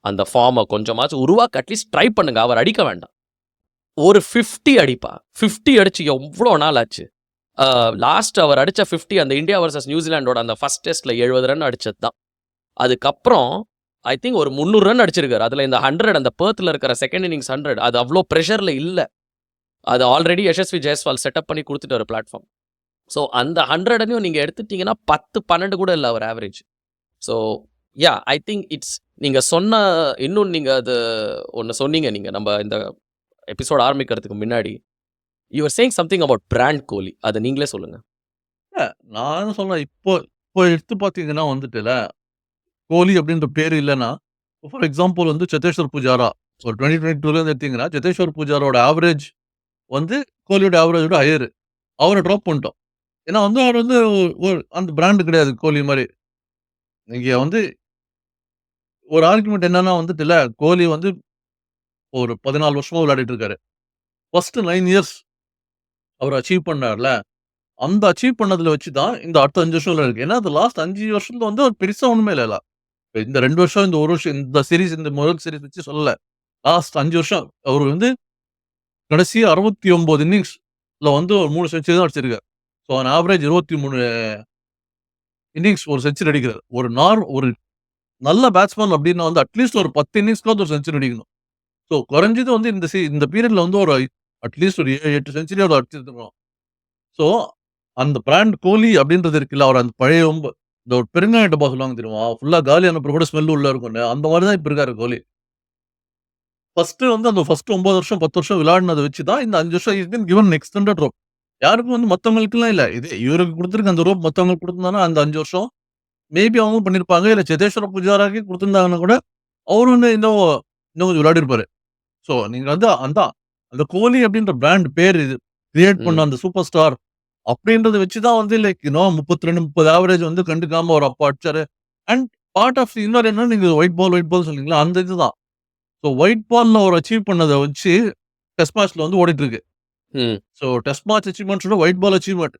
அந்த ஃபார்மை கொஞ்சமாச்சும் உருவாக்க அட்லீஸ்ட் ட்ரை பண்ணுங்க. அவர் அடிக்க வேண்டாம். ஒரு 50 அடிப்பா. 50 அடிச்சு எவ்வளோ நாள் ஆச்சு? லாஸ்ட் அவர் அடித்த 50 அந்த இந்தியா வர்சஸ் நியூசிலாண்டோட அந்த ஃபர்ஸ்ட் டெஸ்ட்டில் 70 ரன் அடிச்சது தான். அதுக்கப்புறம் ஐ திங்க் ஒரு 300 ரன் அடிச்சிருக்காரு. அதில் இந்த 100 அந்த பெர்த்தில் இருக்கிற செகண்ட் இன்னிங்ஸ் 100 அது அவ்வளோ ப்ரெஷரில் இல்லை. அது ஆல்ரெடி யசஸ்வி ஜெயஸ்வால் செட்டப் பண்ணி கொடுத்துட்டாரு பிளாட்ஃபார்ம். ஸோ அந்த 100 நீங்கள் எடுத்துட்டீங்கன்னா 10-12 கூட இல்லை அவர் ஆவரேஜ். ஸோ ஐ திங்க் நீங்கள் சொன்ன இன்னும் நீங்கள் அது ஒன்று சொன்னீங்க. நீங்கள் நம்ம இந்த எபிசோட் ஆரம்பிக்கிறதுக்கு முன்னாடி you're saying something about brand Kohli. அதை நீங்களே சொல்லுங்கள். நான் என்ன சொல்றேன் இப்போ எடுத்து பார்த்தீங்கன்னா வந்துட்டுல கோலி அப்படின்ற பேர் இல்லைன்னா ஃபார் எக்ஸாம்பிள் வந்து சேத்தேஸ்வர் புஜாரா ஒரு 2022 எடுத்தீங்கன்னா சேத்தேஸ்வர் புஜாரோட ஆவரேஜ் வந்து கோலியோட ஆவரேஜோட ஹையர். அவரை ட்ராப் பண்ணிட்டோம். ஏன்னா வந்து அவர் வந்து அந்த பிராண்டு கிடையாது கோலி மாதிரி. நீங்க வந்து ஒரு ஆர்குமெண்ட் என்னன்னா வந்துட்டு இல்ல கோலி வந்து ஒரு 14 வருஷமா விளையாடிட்டு இருக்காரு. ஃபர்ஸ்ட் 9 இயர்ஸ் அவர் அச்சீவ் பண்ணார்ல, அந்த அச்சீவ் பண்ணதுல வச்சு தான் இந்த அடுத்த 5 வருஷம்ல இருக்கு. ஏன்னா, அது லாஸ்ட் 5 வருஷத்துல வந்து அவர் பெருசா ஒண்ணுமே இல்ல. இப்ப இந்த 2 வருஷம், இந்த 1 வருஷம், இந்த சீரிஸ், இந்த முதல் சீரிஸ் வச்சு சொல்லல. லாஸ்ட் 5 வருஷம் அவரு வந்து கடைசி 69 இன்னிங்ஸ்ல வந்து ஒரு 3 செஞ்சுரி தான் அடிச்சிருக்காரு. ஸோ ஆன் ஆவரேஜ் 23 இன்னிங்ஸ் ஒரு செஞ்சுரி அடிக்கிறார். ஒரு நல்ல பேட்ஸ்மேன் அப்டின்னா வந்து அட்லீஸ்ட் ஒரு 10 இன்னிங்ஸ்க்காவது ஒரு செஞ்சுரி அடிக்கணும். ஸோ குறைஞ்சது வந்து இந்த பீரியட்ல வந்து ஒரு அட்லீஸ்ட் ஒரு 7, 8 செஞ்சுரியாவது அடிச்சிருக்கணும். ஸோ அந்த பிராண்ட் கோலி அப்டின்றது இருக்குல்ல, அவர் அந்த பழைய இந்த ஒரு பெருங்காய டப்பா சொல்லுவாங்க தெரியுமா? ஃபுல்லா காலியான அப்புறம் கூட ஸ்மெல் உள்ள இருக்கும்னு. அந்த மாரி தான் இப்ப இருக்காரு கோலி. அந்த ஃபர்ஸ்ட் 9 வருஷம், 10 வருஷம் விளையாடினத வச்சு தான் இந்த 5 வருஷம் is been given extended rope. யாருக்கும் வந்து மத்தவங்களுக்குலாம் இல்ல. இது இவருக்கு குடுத்திருக்க அந்த ரோப் மத்தவங்களுக்கு குடுத்திருந்தாங்கன்னா, அந்த 5 வருஷம் மேபி அவங்களும் பண்ணியிருப்பாங்க. இல்ல சேதேஸ்வர புஜாராக்கு குடுத்திருந்தாங்கன்னா கூட, அவரும் வந்து இன்னும் கொஞ்சம் விளையாடியிருப்பாரு. ஸோ நீங்க வந்து அந்த கோலி அப்டின்ற பிராண்ட் பேர் இது கிரியேட் பண்ண ம். அந்த சூப்பர் ஸ்டார் அப்டின்றத வச்சு தான் வந்து லைக் 32, 30 ஆவரேஜ் வந்து கண்டுக்காம ஒரு அப்பா அடிச்சாரு. அண்ட் பார்ட் ஆஃப் இன்னொரு என்ன நீங்க ஒயிட் பால் சொன்னீங்களா? அந்த இதுதான். ஸோ ஒயிட் பால்ல அவர் அச்சீவ் பண்ணத வச்சு டெஸ்ட் மேட்ச்ல வந்து ஓடிட்டு இருக்கு. ம். So test match அச்சீவ்மெண்ட்ஸோட white ball achievement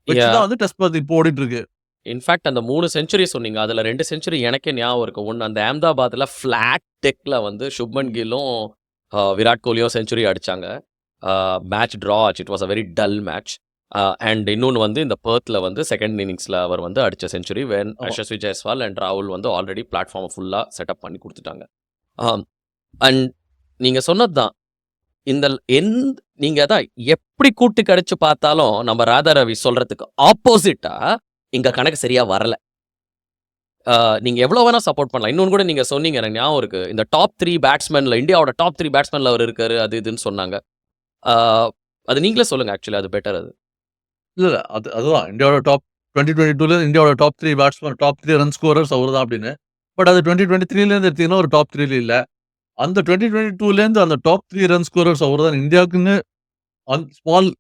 வச்சு யாஹ்! தான் வந்து டெஸ்ட் மேட்ச் இப்போ ஓடிட்டு இருக்கு. இன்ஃபாக்ட் அந்த 3 செஞ்சுரி சொன்னீங்க. அதுல 2 செஞ்சுரி எனக்கே ஞாபகம் இருக்கு. ஒண்ணு அந்த அஹமதாபாத்ல ஃபிளாட் டெக்ல வந்து சுப்மன் கில்லும், விராட் கோலியும் செஞ்சுரி அடிச்சாங்க. மேட்ச் ட்ரா ஆச்சு. It was a very dull match. And இன்னொன்னு வந்து இந்த பெர்த்ல வந்து 2ண்ட் இன்னிங்ஸ்ல அவர் வந்து அடிச்ச செஞ்சுரி வென் ஆமா. யஷஸ்வி ஜெயஸ்வால் அண்ட் ராகுல் வந்து ஆல்ரெடி பிளாட்ஃபார்ம ஃபுல்லா செட்டப் பண்ணி குடுத்துட்டாங்க. ஆம். அண்ட் நீங்க சொன்னது தான். இந்த நீங்க அதான் எப்படி கூட்டு கழிச்சு பார்த்தாலும், நம்ம ராதா ரவி சொல்றதுக்கு ஆப்போசிட்டா இங்க கணக்கு சரியா வரல. நீங்க எவ்வளோ வேணா சப்போர்ட் பண்ணலாம். இன்னொன்னு கூட நீங்க சொன்னீங்க. எனக்கு ஞாபகம் இருக்கு. இந்த டாப் 3 பேட்ஸ்மேன்ல இந்தியாவோட டாப் 3 பேட்ஸ்மேன்ல அவர் இருக்காரு. அது இதுன்னு சொன்னாங்க. ஆ அது நீங்களே சொல்லுங்க ஆக்சுவலி அது பெட்டர் அது. இல்ல. அதுதான் இந்தியாவோட டாப் 2022ல இந்தியாவோட top 3 batsman, top 3 run scorers அவர்தான் அப்படின்னு. பட் அது 2023லேருந்து எடுத்தீங்கன்னா ஒரு டாப் 3ல இல்ல. அந்த 2022லேருந்து அந்த டாப் 3 ரன் ஸ்கோரர்ஸ் அவர்தான். இந்தியாவுக்குன்னு ஸ்மால்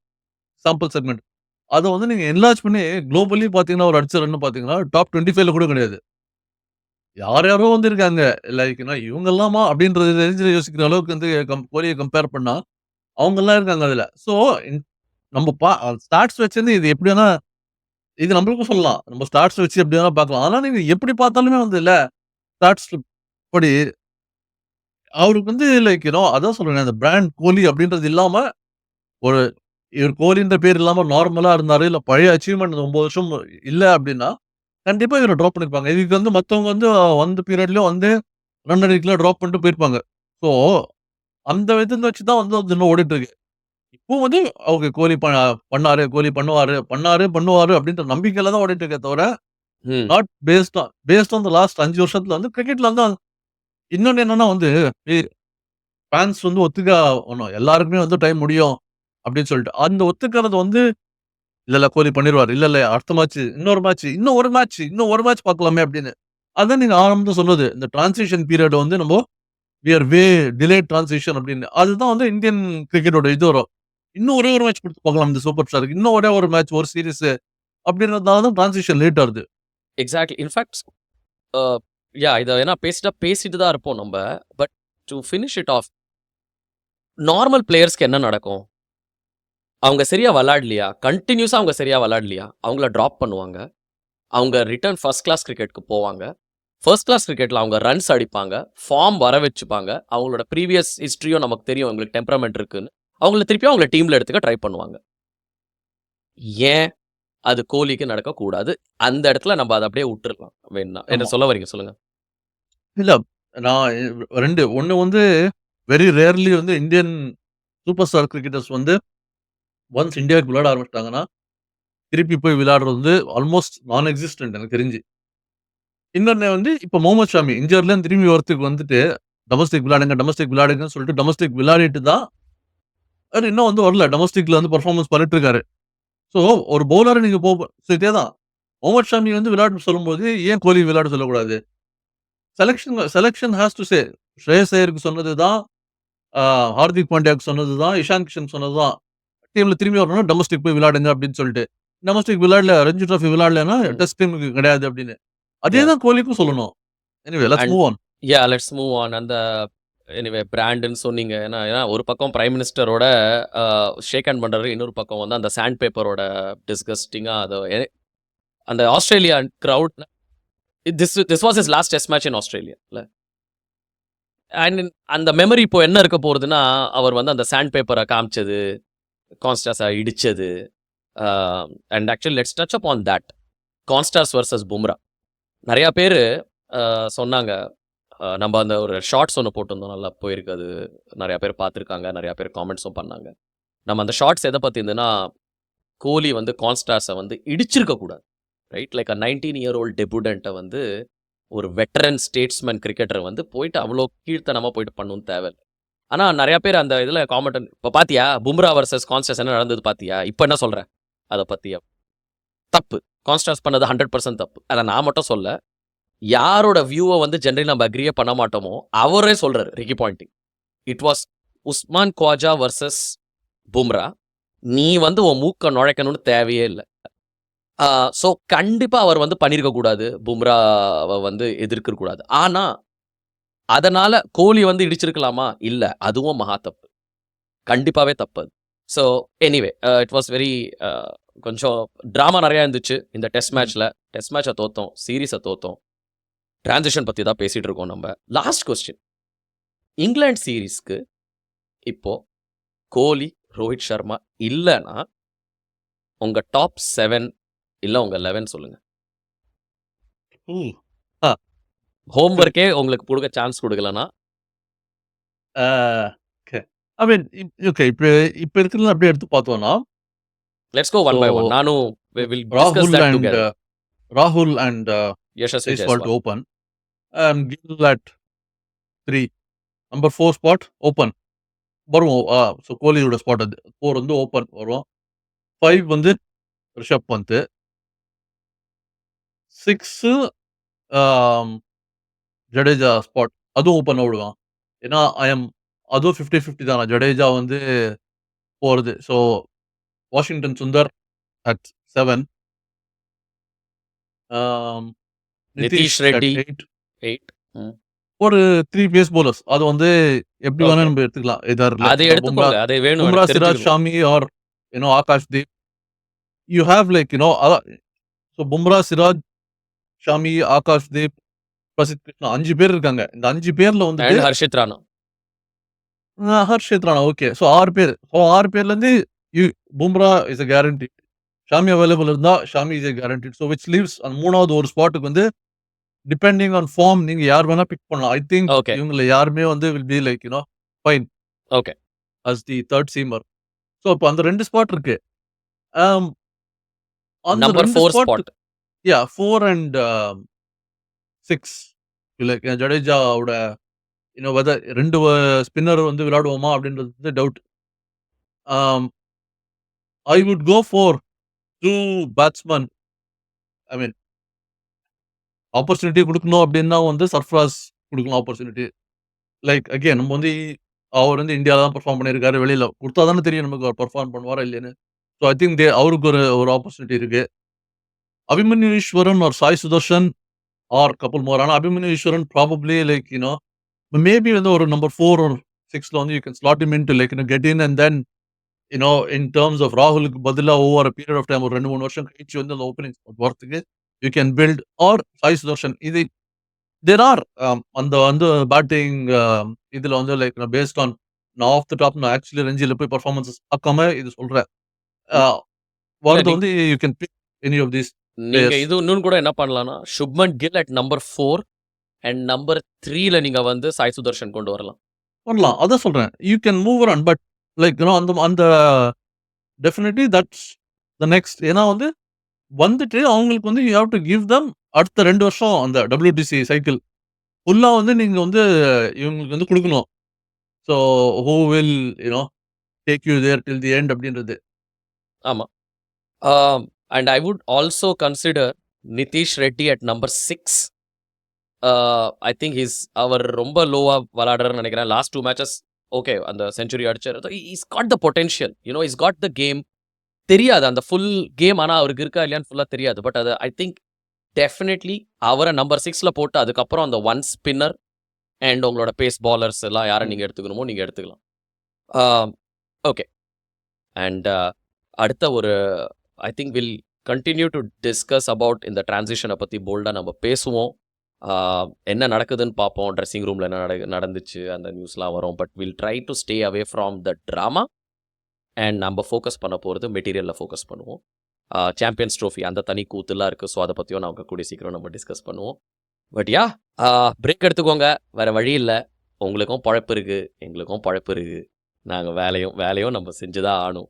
சாம்பிள் செக்மெண்ட். அத வந்து நீங்க என்லார்ஜ் பண்ணி குளோபலி பார்த்தீங்கன்னா, அவர் அடிச்ச ரன் பார்த்தீங்கன்னா, டாப் 25ல கூட கிடையாது. யாரோ வந்து இருக்காங்க. லைக் இவங்கல்லாமா அப்படின்றது தெரிஞ்சு யோசிக்கிற அளவுக்கு வந்து கோலிய கம்பேர் பண்ணா, அவங்கலாம் இருக்காங்க அதுல. ஸோ நம்ம ஸ்டாட்ஸ் வச்சிருந்து இது எப்படி வேணா இது நம்மளுக்கும் சொல்லலாம். நம்ம ஸ்டாட்ஸ் வச்சு எப்படி வேணா பார்க்கலாம். ஆனா நீங்க எப்படி பார்த்தாலுமே வந்து இல்ல, ஸ்டாட்ஸ் படி அவருக்கு வந்து லைக் அதான் சொல்றேனே அந்த பிராண்ட் கோலி அப்படின்றது இல்லாம, ஒரு இவர் கோலின்ற பேர் இல்லாம நார்மலா இருந்தாரு. இல்ல பழைய அச்சீவ்மெண்ட் 9 வருஷம் இல்ல அப்படின்னா, கண்டிப்பா இவர ட்ராப் பண்ணியிருப்பாங்க. இதுக்கு வந்து மத்தவங்க வந்து வந்த பீரியட்லயும் வந்து ரன் அடிக்கல ட்ராப் பண்ணிட்டு போயிருப்பாங்க. ஸோ அந்த விதத்த வச்சு தான் வந்து அது இன்னும் ஓடிட்டு இருக்கு. இப்போ வந்து ஓகே கோலி பண்ணாரு, கோலி பண்ணுவாரு அப்படின்ற நம்பிக்கையில தான் ஓடிட்டு இருக்கே தவிர, ம். Not based on the last 5 வருஷத்துல வந்து கிரிக்கெட்ல வந்து இன்னொன்னு என்னன்னா வந்து ஃபேன்ஸ் வந்து ஒத்துக்கணும். எல்லாருக்குமே வந்து டைம் முடியும் அப்படின்னு சொல்லிட்டு. அந்த ஒத்துக்கிறது வந்து இல்ல கோலி பண்ணிருவாரு. இல்ல அடுத்த மேட்ச், இன்னும் ஒரு மேட்ச் பார்க்கலாமே அப்படின்னு. அதான் நீங்க ஆரம்பத்துல சொன்னது. இந்த டிரான்சிஷன் பீரியட் வந்து வி ஆர் டிலேட் டிரான்சிஷன் அப்படின்னு. அதுதான் வந்து இந்தியன் கிரிக்கெட்டோட இது வரும். இன்னும் ஒரே ஒரு மேட்ச் குடுத்து பார்க்கலாம் இந்த சூப்பர் ஸ்டாருக்கு. இன்னும் ஒரே ஒரு மேட்ச், ஒரு சீரிஸ் அப்படின்றதுனால தான் டிரான்சிஷன் லேட் ஆகுது. எக்ஸாக்ட்லி. இன்ஃபாக்ட் அ இத வேணா பேசிட்டு தான் இருப்போம் நம்ப. But to finish it off normal பிளேயர்ஸ்க்கு என்ன நடக்கும்? அவங்க சரியா விளையாடலையா? கன்டினியூஸா அவங்க சரியா விளையாடலையா? அவங்கள ட்ராப் பண்ணுவாங்க. அவங்க ரிட்டர்ன் ஃபர்ஸ்ட் கிளாஸ் கிரிக்கெட்க்கு போவாங்க. ஃபர்ஸ்ட் கிளாஸ் கிரிக்கெட்ல அவங்க ரன்ஸ் அடிப்பாங்க. ஃபார்ம் வர வச்சுப்பாங்க. அவங்களோட ப்ரீவியஸ் ஹிஸ்டரியும் நமக்கு தெரியும். அவங்களுக்கு டெம்பரமென்ட் இருக்குன்னு. அவங்கள திருப்பியும் அவங்கள டீம்ல எடுத்துக்க ட்ரை பண்ணுவாங்க. ஏன் அது கோலிக்கு நடக்கக்கூடாது? அந்த இடத்துல நம்ம அத அப்படியே விட்டுறலாம் வேணும்னா. என்ன ஆமா. சொல்ல வரீங்க? சொல்லுங்க. இல்ல நான் 2 ஒண்ணு வந்து வெரி ரேர்லி வந்து இந்தியன் சூப்பர் ஸ்டார் கிரிக்கெட்டர்ஸ் வந்து ஒன்ஸ் இந்தியாவுக்கு விளையாட ஆரம்பிச்சுட்டாங்கன்னா, திருப்பி போய் விளையாடுறது வந்து ஆல்மோஸ்ட் நான் எக்ஸிஸ்டன்ட் எனக்கு தெரிஞ்சு. இன்னொன்னு வந்து இப்ப முகமது ஷாமி இன்ஜூரிலேருந்து திரும்பி வரத்துக்கு வந்துட்டு, டொமஸ்டிக் விளையாடுங்கன்னு சொல்லிட்டு டொமஸ்டிக் விளையாடிட்டு தான் அவரு இன்னும் வந்து வரல. டொமஸ்டிக்ல வந்து பெர்ஃபார்மன்ஸ் பண்ணிட்டு இருக்காரு. ஸோ ஒரு பவுலர நீங்க ஸோ இதே தான். முகமது ஷாமி வந்து விளையாட சொல்லும்போது, ஏன் கோலி விளையாட சொல்லக்கூடாது? Selection has to say. ஸ்ரேயஸ் ஐயருக்கு சொன்னது தான், அ ஹார்திக் பாண்டியாக்கு சொன்னது தான், இஷான் கிஷன் சொன்னது தான். டீம்ல திரும்பி வரணும்னா டொமஸ்டிக் போய் விளையாடுங்க அப்படின்னு சொல்லிட்டு. டொமஸ்டிக் விளையாடல, ரஞ்சி டிராஃபி விளையாடலன்னா ம். டெஸ்ட் டீமுக்கு கிடையாது அப்படின்னு. அதே யாஹ்! தான் கோலிக்கும் சொல்லணும். Anyway let's and move on. Let's move on. அந்த எனிவே பிராண்டுன்னு சொன்னீங்க. ஏன்னா ஒரு பக்கம் பிரைம் மினிஸ்டரோட ஷேக் ஹேண்ட் பண்றாரு. இன்னொரு பக்கம் வந்து அந்த சாண்ட் பேப்பரோட டிஸ்கஸ்டிங்கா அந்த Australia crowd this was his last test match in Australia இல்ல. அண்ட் அந்த மெமரி இப்போ என்ன இருக்க போறதுன்னா, அவர் வந்து அந்த சாண்ட் பேப்பரை காமிச்சது, கான்ஸ்டாஸை இடிச்சது. And actually let's touch up on that. Konstas versus Bumrah. நிறையா பேர் சொன்னாங்க. நம்ம அந்த ஒரு ஷார்ட்ஸ் ஒன்று போட்டிருந்தோம், நல்லா போயிருக்கு. அது நிறையா பேர் பார்த்துருக்காங்க, நிறையா பேர் காமெண்ட்ஸும் பண்ணாங்க. நம்ம அந்த ஷார்ட்ஸ் எதை பற்றி இருந்ததுன்னா, கோலி வந்து கான்ஸ்டாஸை வந்து இடிச்சிருக்க கூடாது, ரைட்? லைக் 19-year-old டெபுடண்ட்டை வந்து ஒரு வெட்டரன் ஸ்டேட்ஸ்மேன் கிரிக்கெட்டரை வந்து போயிட்டு அவ்வளோ கீழ்த்தனமாக போயிட்டு பண்ணணும்னு தேவை. ஆனால் நிறையா பேர் அந்த இதில் காமெண்ட், இப்போ பார்த்தியா பும்ரா வர்சஸ் கான்ஸ்டாஸ் என்ன நடந்தது பார்த்தியா, இப்போ என்ன சொல்கிறேன் அதை பற்றி? தப்பு. கான்ஸ்டாஸ் பண்ணது 100% தப்பு. அதை நான் மட்டும் சொல்ல, யாரோட வியூவை வந்து ஜென்ரலி நம்ம அக்ரியே பண்ண மாட்டோமோ அவரே சொல்றாரு. Ricky Poynting, it was Usman Khawaja versus Bumrah. நீ வந்து உன் மூக்க நுழைக்கணும்னு தேவையே இல்லை. ஸோ கண்டிப்பாக அவர் வந்து பண்ணியிருக்க கூடாது, பும்ராவை வந்து எதிர்க்க கூடாது. ஆனால் அதனால கோலி வந்து இடிச்சிருக்கலாமா? இல்லை, அதுவும் மகா தப்பு, கண்டிப்பாகவே தப்பு அது. So anyway it was very கொஞ்சம் ட்ராமா நிறையா இருந்துச்சு இந்த டெஸ்ட் மேட்ச்சில். டெஸ்ட் மேட்சை தோற்றோம், சீரீஸை தோற்றோம். டிரான்சிஷன் பற்றி தான் பேசிகிட்டு இருக்கோம் நம்ம. லாஸ்ட் கொஸ்டின், இங்கிலாந்து சீரீஸ்க்கு இப்போது கோலி, ரோஹித் சர்மா இல்லைன்னா உங்கள் டாப் 7 இல்லை உங்கள் 11 சொல்லுங்கள். ஹோம்ஒர்க்கே உங்களுக்கு கொடுக்க சான்ஸ் கொடுக்கலன்னா? ஐ மீன் ஓகே, இப்போ இருக்கிறது அப்படியே எடுத்து பார்த்தோம்னா, let's go one by one. நானும் வில் டிஸ்கஸ் தட் டுகெதர். ராகுல் and Yashasvi Jaiswal Jaiswal. open. Gill at 3. Number 4 spot open. வரும். ஸோ கோலியோட ஸ்பாட் அது. 4 வந்து ஓப்பன் வரும். 5 வந்து ரிஷப் பந்த். 6 ஜடேஜா ஸ்பாட். அதுவும் ஓப்பன் விடுவான். ஏன்னா அதுவும் 50-50 தானே. ஜடேஜா வந்து போகிறது. So Washington Sundar at 7. நிதிஷ் ரெட்டி 8. ஒரு 3 பேஸ் bowlers. அது வந்து எப்படி வேணா நம்ம எடுத்துக்கலாம். எதர் அதை எடுத்துக்கோங்க, அதை வேணும் பும்ரா, எனக்கு சிராஜ், தெரிஞ்சுக்கணும். Shami or Akash Deep. You have like so Bumrah, Siraj, Shami, Akash Deep, Prasidh Krishna 5 பேர் இருக்காங்க. இந்த 5 பேர்ல And வந்துட்டு ஹர்ஷித் ராணா. ஹர்ஷித் ராணா ஓகே. ஸோ 6 பேர். ஸோ 6 பேர்லேருந்து Bumrah is a guaranteed. Shami available இருந்தா Shami is a guaranteed. So which leaves அந்த 3வது ஒரு ஸ்பாட்டுக்கு வந்து டிபெண்டிங் ஆன் ஃபார்ம் நீங்க யார் வேணா பிக் பண்ணலாம். I think Okay. இவங்களை யாருமே வந்து will be like fine Okay. as the third seamer. So இப்போ அந்த 2 ஸ்பாட் இருக்கு. அந்த number 2 4 spot spot. 4 and 6 like ஜடேஜாவோட வெதர் 2 ஸ்பின்னர் வந்து விளையாடுவோமா அப்படின்றது doubt. I would go for 2 batsman. I mean opportunity கொடுக்கணும் அப்படின்னா வந்து சர்ஃப்ராஸ் கொடுக்கலாம் ஆப்பர்ச்சுனிட்டி. லைக் அகேன் நம்ம வந்து அவர் வந்து இந்தியாவில் தான் பெர்ஃபார்ம் பண்ணியிருக்காரு. வெளியில் கொடுத்தா தானே தெரியும் நமக்கு அவர் பெர்ஃபார்ம் பண்ணுவாரா இல்லைன்னு. ஸோ ஐ திங்க் அவருக்கு ஒரு ஆப்பர்ச்சுனிட்டி இருக்கு. Abhimanyu Easwaran or Sai Sudharsan or couple more. ஆனால் Abhimanyu Easwaran probably like maybe வந்து ஒரு நம்பர் 4 or 6ல வந்து you can slot him in to like get in and then in terms of ராகுலுக்கு பதிலாக ஓவர் பீரியட் ஆஃப் டைம் ஒரு 2-3 வருஷம் கழிச்சு வந்து அந்த ஓப்பனிங் போகிறதுக்கு you can build or Sai Sudharsan. இது தேர் ஆர் அந்த வந்து பேட்டிங் இதில் வந்து like based on none of the top நான் ஆக்சுவலி ரஞ்சியில் போய் பர்ஃபார்மன்ஸஸ் பார்க்காம இது சொல்கிறேன். வரது வந்து you can pick any of these. நீங்க இது இன்னும் கூட என்ன பண்ணலாம்னா, Shubman Gill at number 4 and number 3ல நீங்க வந்து சாய் சுதர்ஷன் கொண்டு வரலாம். பண்ணலாம். அதான் சொல்கிறேன். You can move on but like அந்த டெஃபினெட்லி தட்ஸ் த நெக்ஸ்ட். ஏன்னா வந்து வந்துட்டு அவங்களுக்கு வந்து you have to give them அடுத்த 2 வருஷம் அந்த WTC சைக்கிள் ஃபுல்லாக வந்து நீங்கள் வந்து இவங்களுக்கு வந்து கொடுக்கணும். So who will take you there till the end அப்படின்றது. ஆமாம். And I would also consider Nitish Reddy at number 6. I think அவர் ரொம்ப லோவாக விளாடுறன்னு நினைக்கிறேன். லாஸ்ட் 2 மேட்சஸ் ஓகே அந்த செஞ்சுரி அடிச்சார். Is got the potential, is got the game. தெரியாது அந்த ஃபுல் கேம், ஆனால் அவருக்கு இருக்கா இல்லையான்னு ஃபுல்லாக தெரியாது. பட் அது ஐ திங்க் டெஃபினெட்லி அவரை நம்பர் 6ல போட்டு அதுக்கப்புறம் அந்த 1 ஸ்பின்னர் அண்ட் உங்களோட பேஸ் பாலர்ஸ் எல்லாம் யாரை நீங்கள் எடுத்துக்கணுமோ நீங்கள் எடுத்துக்கலாம். ஓகே. அண்ட் அடுத்த ஒரு I think will continue to discuss about இந்த டிரான்சிஷனை பற்றி போல்டாக நம்ம பேசுவோம். என்ன நடக்குதுன்னு பார்ப்போம். ட்ரெஸ்ஸிங் ரூமில் என்ன நடந்துச்சு அந்த நியூஸ்லாம் வரும். But will try to stay away from the drama and நம்ம ஃபோக்கஸ் பண்ண போகிறது மெட்டீரியலில் ஃபோக்கஸ் பண்ணுவோம். சாம்பியன்ஸ் ட்ரோஃபி அந்த தனி கூத்துலாம் இருக்குது. ஸோ அதை பற்றியும் நமக்கு கூடிய சீக்கிரம் நம்ம டிஸ்கஸ் பண்ணுவோம். பட் யா பிரேக் எடுத்துக்கோங்க, வேறு வழி இல்லை. உங்களுக்கும் பழப்பு இருக்குது, எங்களுக்கும் பழப்பு இருக்குது. நாங்கள் வேலையும் நம்ம செஞ்சு தான் ஆகணும்.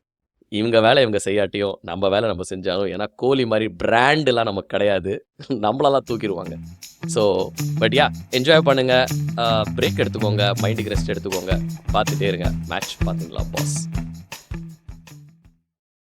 இவங்க வேலை இவங்க செய்யாட்டியும் நம்ம வேலை நம்ம செஞ்சாலும். ஏன்னா கோலி மாதிரி பிராண்டெலாம் நமக்கு கிடையாது, நம்மளெல்லாம் தூக்கிடுவாங்க. ஸோ பட் யா என்ஜாய் பண்ணுங்கள், பிரேக் எடுத்துக்கோங்க, மைண்டுக்கு ரெஸ்ட் எடுத்துக்கோங்க, பார்த்துட்டே இருங்க. மேட்ச் பார்த்துங்களா பாஸ்.